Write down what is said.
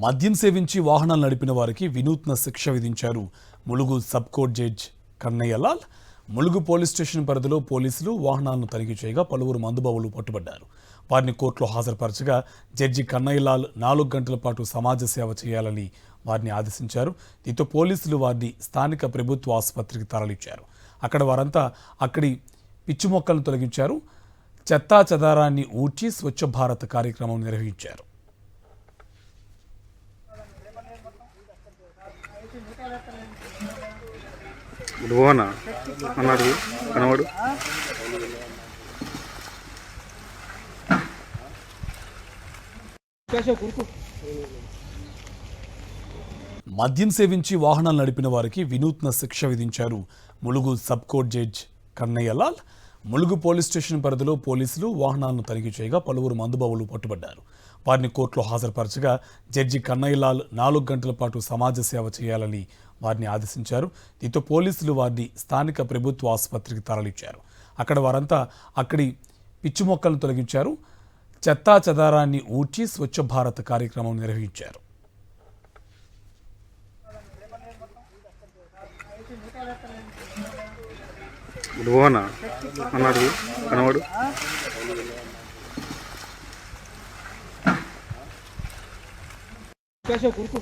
మద్యం సేవించి వాహనాలు నడిపిన వారికి వినూత్న శిక్ష విధించారు Mulugu sub court judge Kannayyalal. Mulugu police station పరిధిలో పోలీసులు వాహనాలను తనిఖీ చేయగా పలువురు మందుబాబులు పట్టుబడ్డారు. వారిని కోర్టులో హాజరుపరచగా జడ్జి కన్నయ్యలాల్ 4 గంటల పాటు సమాజ సేవ చేయాలని వారిని ఆదేశించారు. దీంతో పోలీసులు వారిని స్థానిక ప్రభుత్వ ఆసుపత్రికి తరలించారు. అక్కడ వారంతా అక్కడి పిచ్చి మొక్కలను తొలగించారు. చెత్తా చెదారాన్ని ఊడ్చి స్వచ్ఛ భారత్ కార్యక్రమం నిర్వహించారు. అన్నాడు కనవాడు మద్యం సేవించి వాహనాలు నడిపిన వారికి వినూత్న శిక్ష విధించారు Mulugu sub court judge Kannayyalal. Mulugu police station పరిధిలో పోలీసులు వాహనాలను తనిఖీ చేయగా పలువురు మందుబాబులు పట్టుబడ్డారు. వారిని కోర్టులో హాజరుపరచగా జడ్జి కన్నయ్యలాల్ 4 గంటల పాటు సమాజ సేవ చేయాలని వారిని ఆదేశించారు. దీంతో పోలీసులు వారిని స్థానిక ప్రభుత్వ ఆసుపత్రికి తరలించారు. అక్కడ వారంతా అక్కడి పిచ్చి మొక్కలను తొలగించారు. చెత్తా చెదారాన్ని ఊడ్చి స్వచ్ఛ భారత్ కార్యక్రమం నిర్వహించారు. అన్నాడు కనవాడు గురుకు